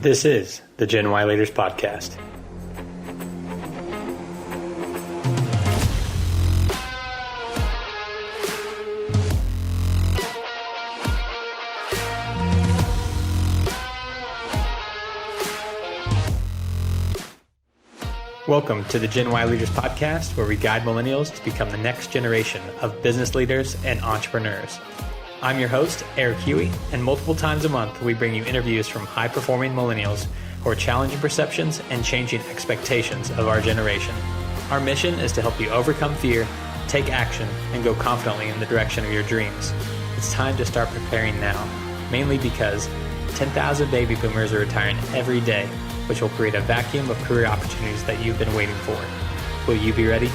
This is the Gen Y Leaders Podcast. Welcome to the Gen Y Leaders Podcast, where we guide millennials to become the next generation of business leaders and entrepreneurs. I'm your host, Eric Huey, and multiple times a month, we bring you interviews from high-performing millennials who are challenging perceptions and changing expectations of our generation. Our mission is to help you overcome fear, take action, and go confidently in the direction of your dreams. It's time to start preparing now, mainly because 10,000 baby boomers are retiring every day, which will create a vacuum of career opportunities that you've been waiting for. Will you be ready?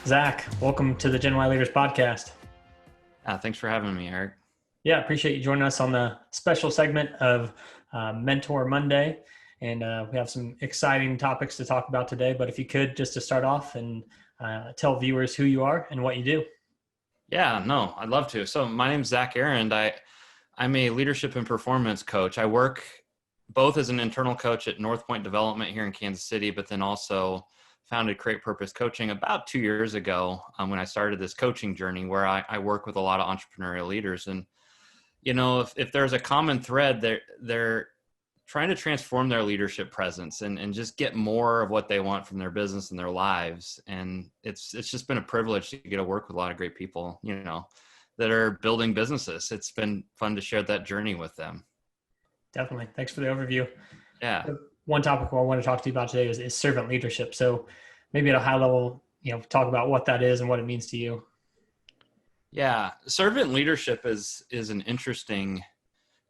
Zach, welcome to the Gen Y Leaders Podcast. Thanks for having me, Eric. Yeah, appreciate you joining us on the special segment of Mentor Monday. And we have some exciting topics to talk about today. But if you could, just to start off and tell viewers who you are and what you do. Yeah, no, I'd love to. So my name's Zach Arend. I'm a leadership and performance coach. I work both as an internal coach at NorthPoint Development here in Kansas City, but then also founded Create Purpose Coaching about 2 years ago when I started this coaching journey where I work with a lot of entrepreneurial leaders. And, you know, if there's a common thread, they're trying to transform their leadership presence and just get more of what they want from their business and their lives. And it's just been a privilege to get to work with a lot of great people, you know, that are building businesses. It's been fun to share that journey with them. Definitely. Thanks for the overview. Yeah. One topic I want to talk to you about today is servant leadership. So maybe at a high level, talk about what that is and what it means to you. Yeah. Servant leadership is an interesting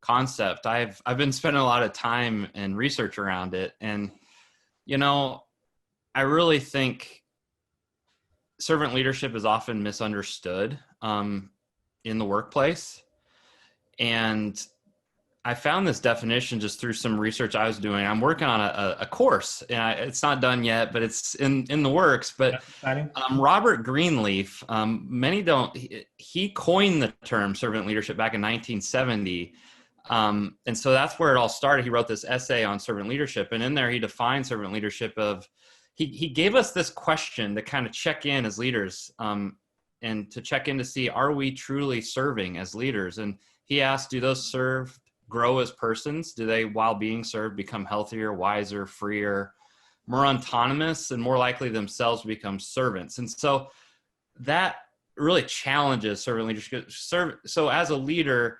concept. I've been spending a lot of time and research around it. And, you know, I really think servant leadership is often misunderstood in the workplace. And I found this definition just through some research I was doing. I'm working on a course, and it's not done yet, but it's in the works. But Robert Greenleaf, many don't, he coined the term servant leadership back in 1970. And so that's where it all started. He wrote this essay on servant leadership, and in there he defined servant leadership he gave us this question to kind of check in as leaders, and to check in to see, are we truly serving as leaders? And he asked, do those serve grow as persons? Do they, while being served, become healthier, wiser, freer, more autonomous, and more likely themselves to become servants? And so that really challenges servant leadership. So as a leader,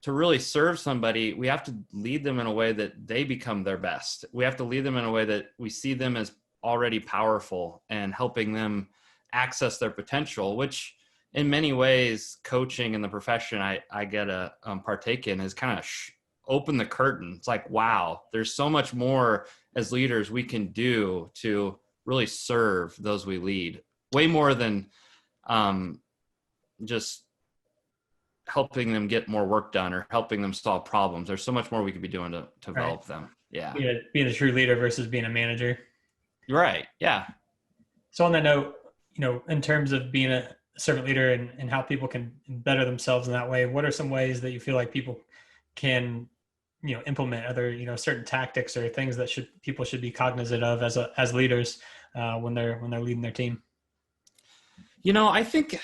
to really serve somebody, we have to lead them in a way that they become their best. We have to lead them in a way that we see them as already powerful and helping them access their potential, which in many ways, coaching in the profession I get to partake in is kind of open the curtain. It's like, wow, there's so much more as leaders we can do to really serve those we lead. Way more than just helping them get more work done or helping them solve problems. There's so much more we could be doing to develop them. Yeah. Being a true leader versus being a manager. Right. Yeah. So on that note, in terms of being a servant leader and how people can better themselves in that way, what are some ways that you feel like people can, implement other, certain tactics or things that people should be cognizant of as leaders when they're leading their team? I think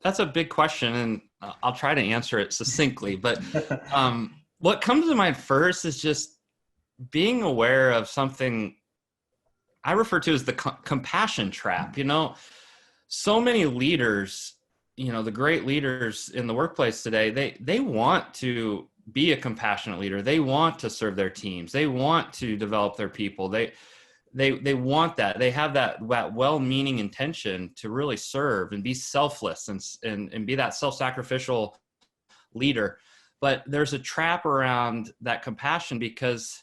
that's a big question, and I'll try to answer it succinctly. But what comes to mind first is just being aware of something I refer to as the compassion trap. So many leaders, the great leaders in the workplace today, they want to be a compassionate leader. They want to serve their teams. They want to develop their people. They want that. They have that well-meaning intention to really serve and be selfless and be that self-sacrificial leader. But there's a trap around that compassion because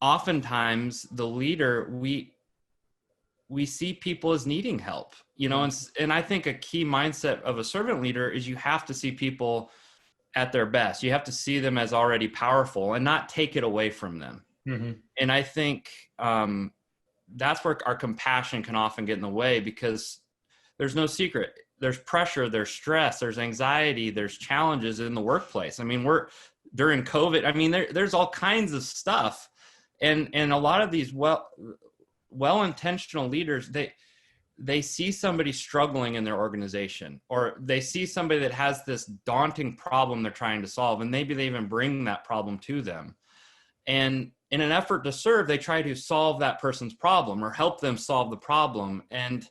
oftentimes the leader, we see people as needing help, and I think a key mindset of a servant leader is you have to see people at their best. You have to see them as already powerful and not take it away from them. Mm-hmm. And I think that's where our compassion can often get in the way, because there's no secret. There's pressure, there's stress, there's anxiety, there's challenges in the workplace. I mean, we're during COVID. I mean, there's all kinds of stuff, and a lot of these well-intentional leaders, they see somebody struggling in their organization, or they see somebody that has this daunting problem they're trying to solve, and maybe they even bring that problem to them. And in an effort to serve, they try to solve that person's problem or help them solve the problem. And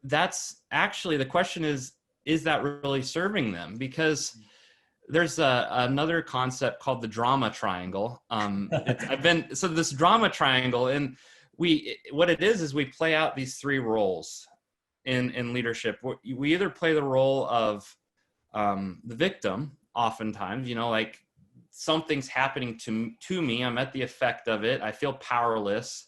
that's actually, the question is that really serving them? Because there's another concept called the drama triangle. So this drama triangle, and what it is we play out these three roles in leadership. We either play the role of the victim, oftentimes, like something's happening to me, I'm at the effect of it, I feel powerless.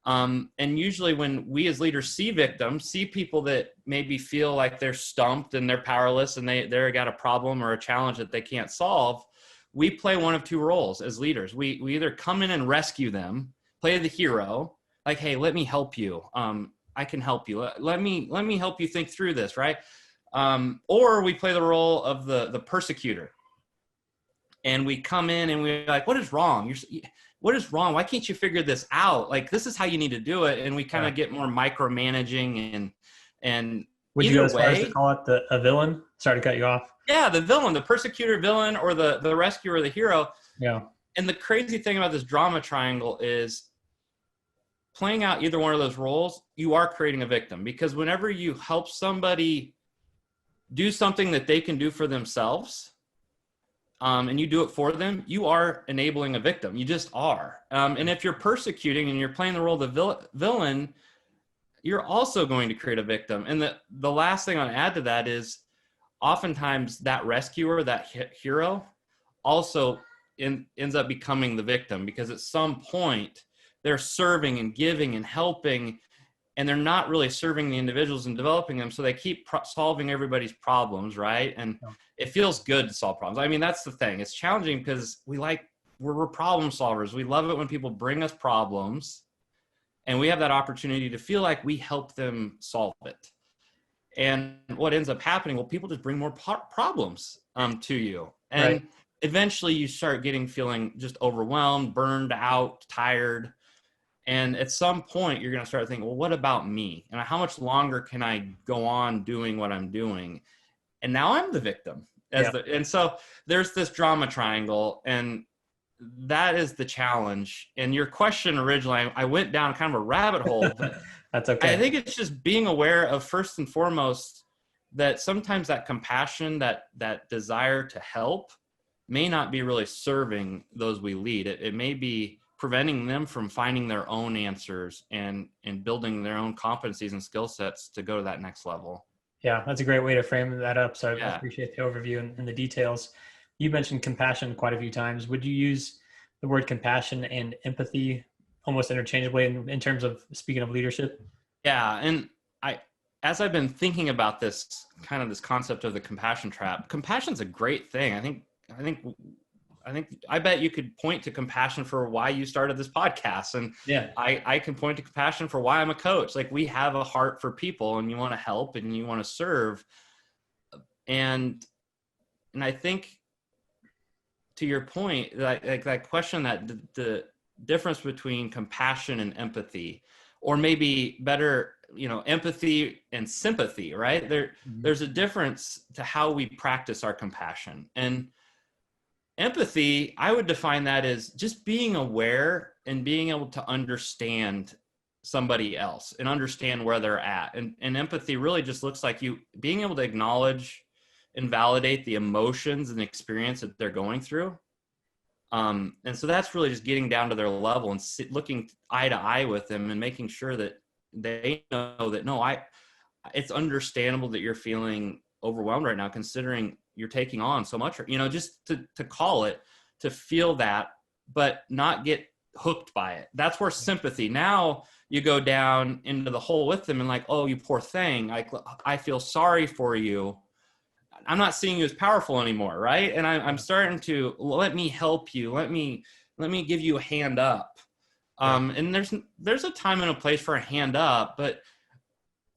And usually when we as leaders see victims, see people that maybe feel like they're stumped and they're powerless and they're got a problem or a challenge that they can't solve, we play one of two roles as leaders. We either come in and rescue them, play the hero, like, hey, let me help you. I can help you. Let me help you think through this, right? Or we play the role of the persecutor. And we come in and we're like, what is wrong? What is wrong? Why can't you figure this out? Like, this is how you need to do it. And we kind of get more micromanaging and would you go as far as to call it a villain? Sorry to cut you off. Yeah, the villain, the persecutor, villain, or the rescuer, the hero. Yeah. And the crazy thing about this drama triangle is playing out either one of those roles, you are creating a victim, because whenever you help somebody do something that they can do for themselves, and you do it for them, you are enabling a victim. You just are. And if you're persecuting and you're playing the role of the villain, you're also going to create a victim. And the last thing I'll add to that is oftentimes that rescuer, that hero, also ends up becoming the victim, because at some point they're serving and giving and helping, and they're not really serving the individuals and developing them. So they keep solving everybody's problems, right? And it feels good to solve problems. I mean, that's the thing. It's challenging because we're problem solvers. We love it when people bring us problems, and we have that opportunity to feel like we help them solve it. And what ends up happening, well, people just bring more problems to you. And eventually you start feeling just overwhelmed, burned out, tired. And at some point, you're going to start thinking, well, what about me? And how much longer can I go on doing what I'm doing? And now I'm the victim. And so there's this drama triangle, and that is the challenge. And your question originally, I went down kind of a rabbit hole. But that's okay. I think it's just being aware of, first and foremost, that sometimes that compassion, that desire to help, may not be really serving those we lead. It may be preventing them from finding their own answers and building their own competencies and skill sets to go to that next level. Yeah, that's a great way to frame that up. So I appreciate the overview and the details. You mentioned compassion quite a few times. Would you use the word compassion and empathy almost interchangeably in terms of speaking of leadership? Yeah. And as I've been thinking about this concept of the compassion trap, compassion's a great thing. I bet you could point to compassion for why you started this podcast. And I can point to compassion for why I'm a coach. Like, we have a heart for people, and you want to help and you want to serve. And I think, to your point, like that question, that the difference between compassion and empathy, or maybe better, empathy and sympathy, right? There's a difference to how we practice our compassion. And empathy, I would define that as just being aware and being able to understand somebody else and understand where they're at. And empathy really just looks like you being able to acknowledge and validate the emotions and experience that they're going through. And so that's really just getting down to their level and looking eye to eye with them and making sure that they know that, it's understandable that you're feeling overwhelmed right now, considering you're taking on so much, just to call it, to feel that, but not get hooked by it. That's where sympathy, now you go down into the hole with them and like, oh, you poor thing. I feel sorry for you. I'm not seeing you as powerful anymore, right? And I'm starting to let me help you. Let me give you a hand up. And there's a time and a place for a hand up, but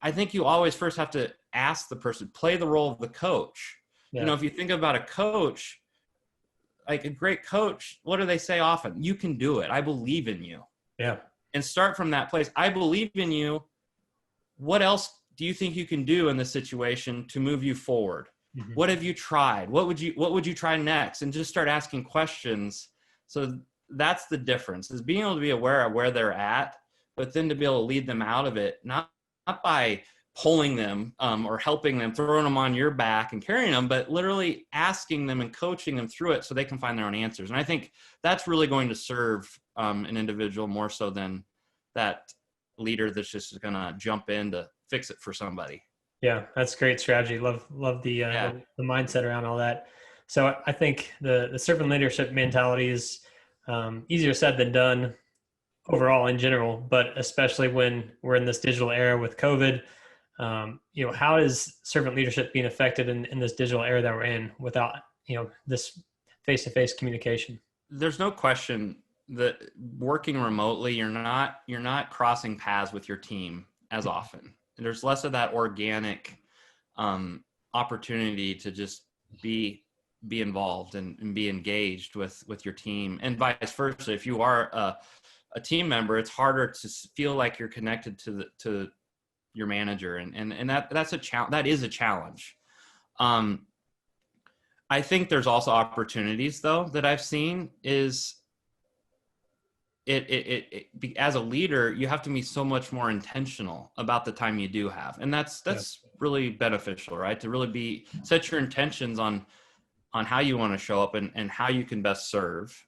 I think you always first have to ask the person, play the role of the coach. Yeah. You know, if you think about a coach, like a great coach, what do they say often? You can do it. I believe in you. Yeah. And start from that place. I believe in you. What else do you think you can do in this situation to move you forward? Mm-hmm. What have you tried? What would you try next? And just start asking questions. So that's the difference, is being able to be aware of where they're at, but then to be able to lead them out of it, not by pulling them or helping them, throwing them on your back and carrying them, but literally asking them and coaching them through it so they can find their own answers. And I think that's really going to serve an individual more so than that leader that's just going to jump in to fix it for somebody. Yeah, that's great strategy. Love the mindset around all that. So I think the servant leadership mentality is easier said than done overall in general, but especially when we're in this digital era with COVID. How is servant leadership being affected in this digital era that we're in without, this face-to-face communication? There's no question that working remotely, you're not crossing paths with your team as often. And there's less of that organic opportunity to just be involved and be engaged with your team, and vice versa. If you are a team member, it's harder to feel like you're connected to your manager, and that's a challenge. That is a challenge. I think there's also opportunities though that I've seen is as a leader, you have to be so much more intentional about the time you do have. And that's really beneficial, right? To really set your intentions on how you want to show up and how you can best serve.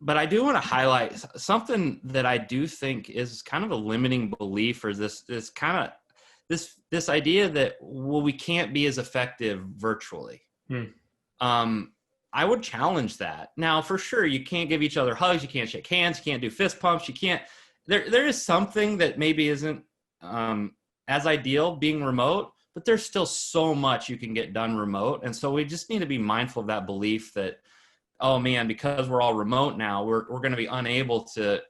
But I do want to highlight something that I do think is kind of a limiting belief, or this idea that, well, we can't be as effective virtually. I would challenge that. Now, for sure, you can't give each other hugs, you can't shake hands, you can't do fist pumps, you can't. There is something that maybe isn't as ideal being remote, but there's still so much you can get done remote. And so we just need to be mindful of that belief that, oh man, because we're all remote now, we're going to be unable to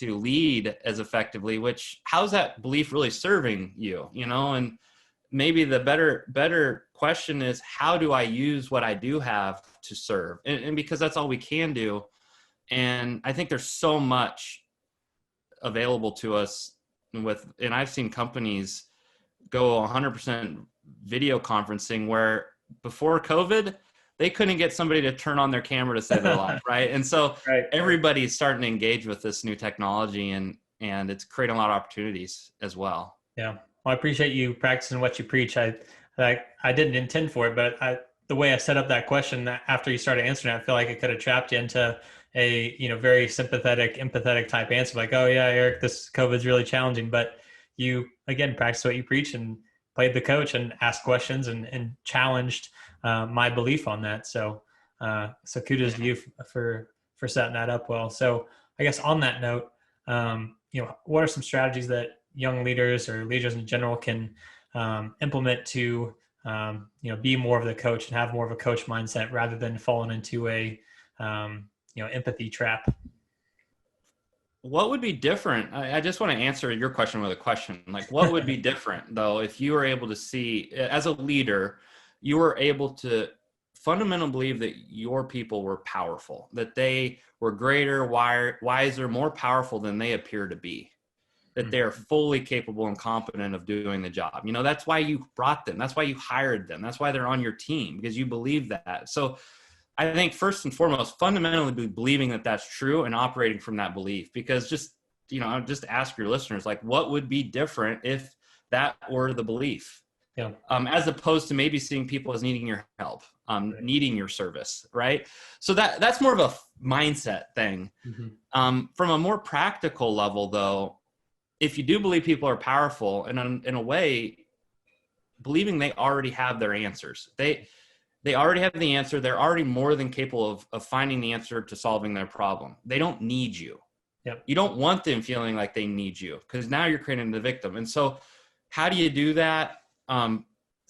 lead as effectively, which, how's that belief really serving you? And maybe the better question is, how do I use what I do have to serve? And because that's all we can do. And I think there's so much available to us and I've seen companies go 100% video conferencing, where before COVID, they couldn't get somebody to turn on their camera to save their life, right? And so everybody's starting to engage with this new technology, and it's creating a lot of opportunities as well. Yeah. Well, I appreciate you practicing what you preach. I didn't intend for it, but the way I set up that question after you started answering it, I feel like it could have trapped you into a very sympathetic, empathetic type answer, like, oh yeah, Eric, this COVID's really challenging. But you again practiced what you preach and played the coach and asked questions and challenged my belief on that. So kudos to you for setting that up well. So I guess on that note, what are some strategies that young leaders or leaders in general can implement to be more of the coach and have more of a coach mindset rather than falling into a empathy trap? What would be different? I just want to answer your question with a question. Like, what would be different though if you were able to see, as a leader, you were able to fundamentally believe that your people were powerful, that they were greater, wiser, more powerful than they appear to be, that they are fully capable and competent of doing the job. That's why you brought them. That's why you hired them. That's why they're on your team, because you believe that. So I think first and foremost, fundamentally believing that that's true and operating from that belief, because just ask your listeners, like, what would be different if that were the belief? Yeah. As opposed to maybe seeing people as needing your help, needing your service, right? So that's more of a mindset thing. Mm-hmm. From a more practical level, though, if you do believe people are powerful, and in a way, believing they already have their answers, they already have the answer. They're already more than capable of finding the answer to solving their problem. They don't need you. Yep. You don't want them feeling like they need you, because now you're creating the victim. And so how do you do that?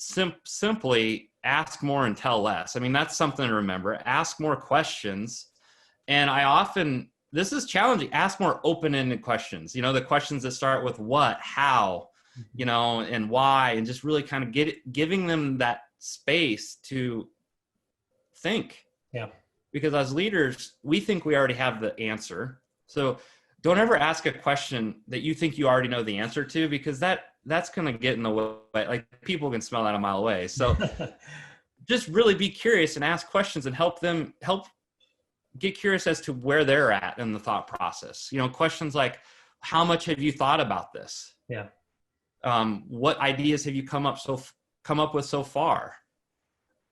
simply ask more and tell less. I mean, that's something to remember. Ask more questions. And this is challenging. Ask more open-ended questions, the questions that start with what, how, and why, and just really kind of giving them that space to think. Yeah. Because as leaders, we think we already have the answer. So don't ever ask a question that you think you already know the answer to, because that's going to get in the way. Like, people can smell that a mile away. So just really be curious and ask questions and help get curious as to where they're at in the thought process. Questions like, how much have you thought about this? Yeah. What ideas have you come up with so far?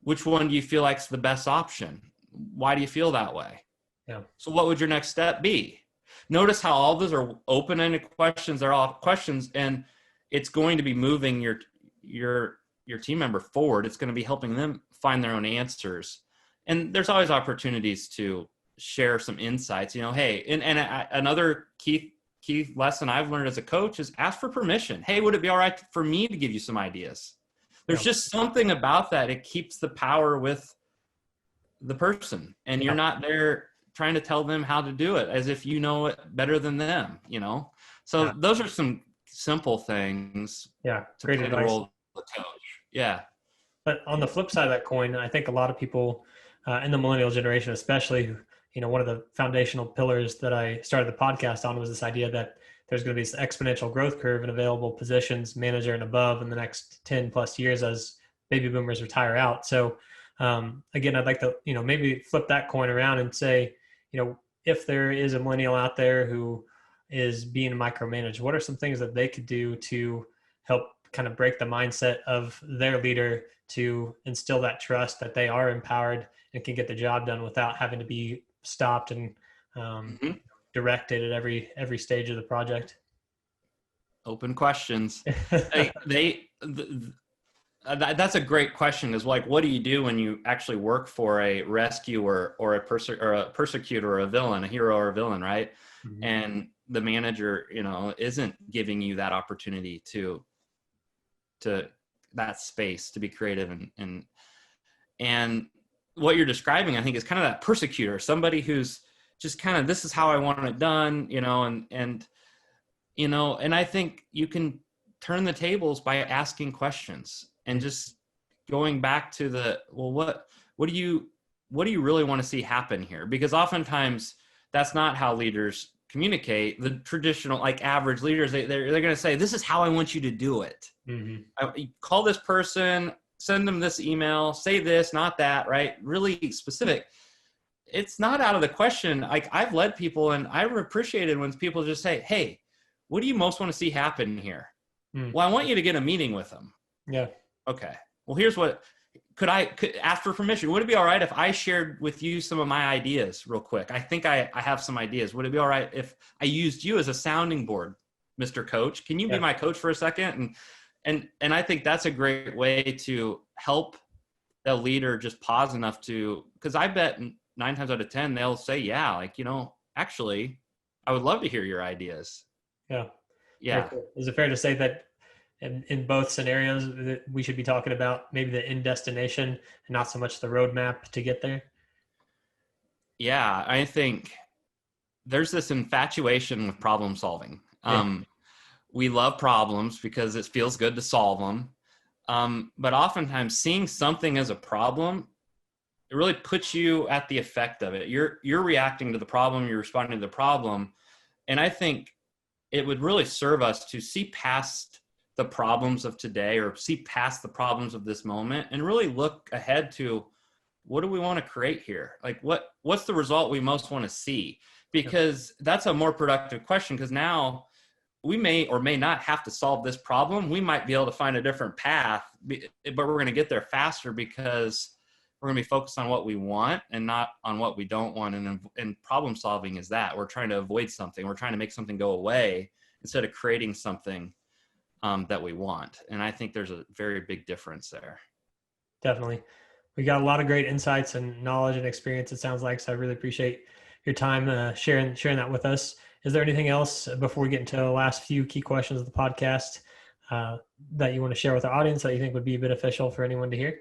Which one do you feel like is the best option? Why do you feel that way? Yeah. So what would your next step be? Notice how all those are open-ended questions. They're all questions, and it's going to be moving your team member forward. It's going to be helping them find their own answers. And there's always opportunities to share some insights. Hey, and another key lesson I've learned as a coach is ask for permission. Hey, would it be all right for me to give you some ideas? There's just something about that. It keeps the power with the person, and you're not there trying to tell them how to do it as if you know it better than them, So those are some simple things. Yeah. To Great play advice. the role of the coach. Yeah. But on the flip side of that coin, I think a lot of people in the millennial generation, especially, one of the foundational pillars that I started the podcast on was this idea that there's going to be this exponential growth curve in available positions, manager and above, in the next 10 plus years as baby boomers retire out. So again, I'd like to, maybe flip that coin around and say, if there is a millennial out there who is being micromanaged, what are some things that they could do to help kind of break the mindset of their leader to instill that trust that they are empowered and can get the job done without having to be stopped and directed at every stage of the project? Open questions. That's a great question. Is like, what do you do when you actually work for a rescuer or a persecutor or a villain, a hero or a villain, right? Mm-hmm. And the manager, isn't giving you that opportunity to that space to be creative and what you're describing, I think, is kind of that persecutor, somebody who's just kind of, this is how I want it done, and I think you can turn the tables by asking questions and just going back to what do you really want to see happen here? Because oftentimes that's not how leaders communicate. The traditional, like, average leaders, they're going to say, this is how I want you to do it. Mm-hmm. Call this person, send them this email, say this, not that, right? Really specific. It's not out of the question. Like, I've led people, and I appreciated when people just say, hey, what do you most want to see happen here? Well, I want you to get a meeting with them. Yeah. Okay. Well, here's what, could ask for permission. Would it be all right if I shared with you some of my ideas real quick? I think I have some ideas. Would it be all right if I used you as a sounding board, Mr. Coach? Can you be my coach for a second? And I think that's a great way to help the leader just pause enough to, because I bet 9 times out of 10, they'll say, yeah, like, actually, I would love to hear your ideas. Yeah. Yeah. Is it fair to say that in both scenarios that we should be talking about maybe the end destination and not so much the roadmap to get there? Yeah, I think there's this infatuation with problem solving. We love problems because it feels good to solve them. But oftentimes seeing something as a problem, it really puts you at the effect of it. You're reacting to the problem, you're responding to the problem. And I think it would really serve us to see past the problems of today, or see past the problems of this moment, and really look ahead to, what do we want to create here? Like, what's the result we most want to see? Because that's a more productive question, because now we may or may not have to solve this problem. We might be able to find a different path, but we're going to get there faster because we're going to be focused on what we want and not on what we don't want. And problem solving is that we're trying to avoid something. We're trying to make something go away instead of creating something that we want. And I think there's a very big difference there. Definitely. We got a lot of great insights and knowledge and experience, it sounds like. So I really appreciate your time sharing that with us. Is there anything else before we get into the last few key questions of the podcast that you want to share with our audience that you think would be beneficial for anyone to hear?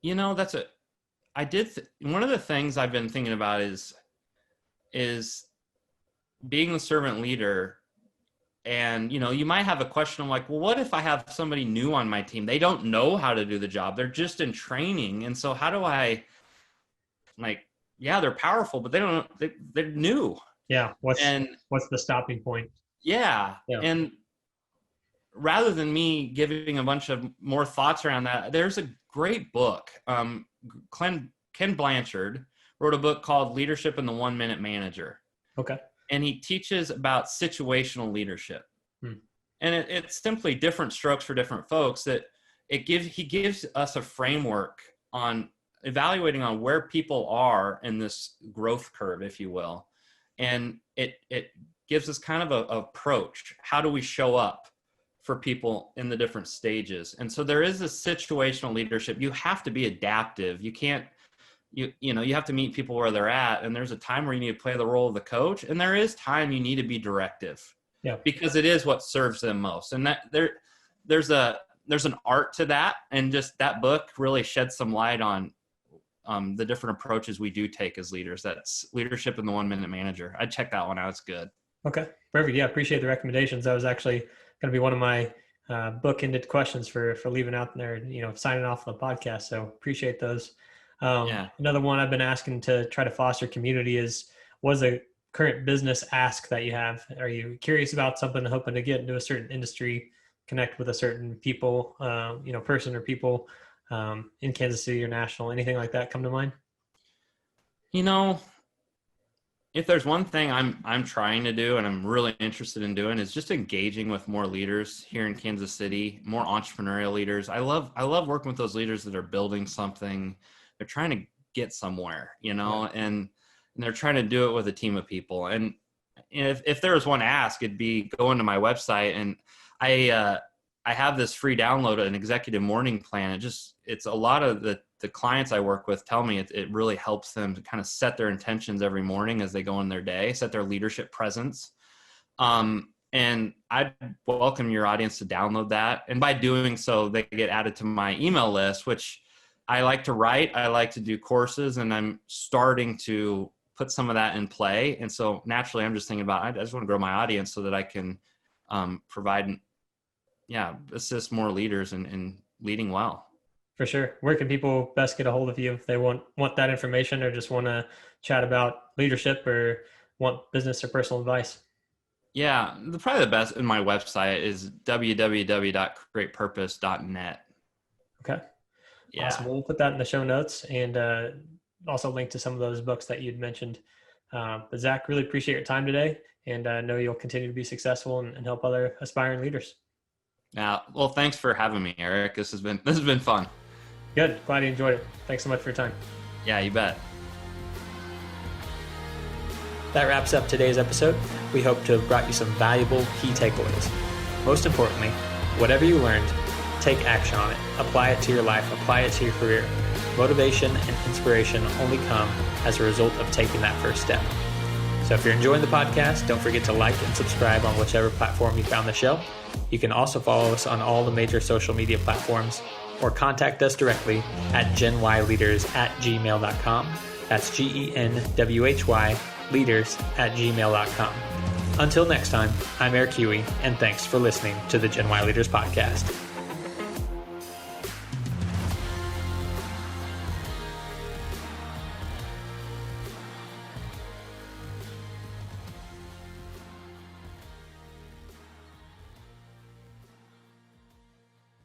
One of the things I've been thinking about is being the servant leader. And, you might have a question like, well, what if I have somebody new on my team? They don't know how to do the job. They're just in training. And so how do I, they're powerful, but they're new. Yeah. What's the stopping point? Yeah. And rather than me giving a bunch of more thoughts around that, there's a great book. Ken Blanchard wrote a book called Leadership and the 1 Minute Manager. Okay. And he teaches about situational leadership. And it's simply different strokes for different folks that he gives us a framework on evaluating on where people are in this growth curve, if you will. And it gives us kind of a approach. How do we show up for people in the different stages? And so there is a situational leadership. You have to be adaptive. You can't, you have to meet people where they're at, and there's a time where you need to play the role of the coach, and there is time you need to be directive, because it is what serves them most. And that there's an art to that, and just that book really sheds some light on the different approaches we do take as leaders. That's Leadership in the 1 Minute Manager. I'd check that one out. It's good. Okay, perfect. Yeah, appreciate the recommendations. That was actually going to be one of my book-ended questions for leaving out there, signing off the podcast. So appreciate those. Another one I've been asking to try to foster community is, what's a current business ask that you have? Are you curious about something, hoping to get into a certain industry, connect with a certain people, person or people in Kansas City or national, anything like that come to mind? If there's one thing I'm trying to do and I'm really interested in doing, is just engaging with more leaders here in Kansas City, more entrepreneurial leaders. I love working with those leaders that are building something. They're trying to get somewhere, and they're trying to do it with a team of people. And if there was one ask, it'd be go into my website, and I have this free download, an executive morning plan. It's a lot of the clients I work with tell me it really helps them to kind of set their intentions every morning as they go in their day, set their leadership presence. And I'd welcome your audience to download that. And by doing so, they get added to my email list, which I like to write. I like to do courses, and I'm starting to put some of that in play. And so naturally, I'm just thinking about, I just want to grow my audience so that I can assist more leaders in leading well. For sure. Where can people best get a hold of you if they want that information, or just want to chat about leadership, or want business or personal advice? Yeah, probably the best in my website is www.createpurpose.net. Okay. Yeah. Awesome. We'll put that in the show notes, and also link to some of those books that you'd mentioned. But Zach, really appreciate your time today, and I know you'll continue to be successful and help other aspiring leaders. Yeah. Well, thanks for having me, Eric. This has been fun. Good. Glad you enjoyed it. Thanks so much for your time. Yeah, you bet. That wraps up today's episode. We hope to have brought you some valuable key takeaways. Most importantly, whatever you learned, take action on it. Apply it to your life. Apply it to your career. Motivation and inspiration only come as a result of taking that first step. So if you're enjoying the podcast, don't forget to like and subscribe on whichever platform you found the show. You can also follow us on all the major social media platforms, or contact us directly at genwhyleaders@gmail.com. That's GENWHY leaders@gmail.com. Until next time, I'm Eric Huey, and thanks for listening to the Gen Y Leaders Podcast.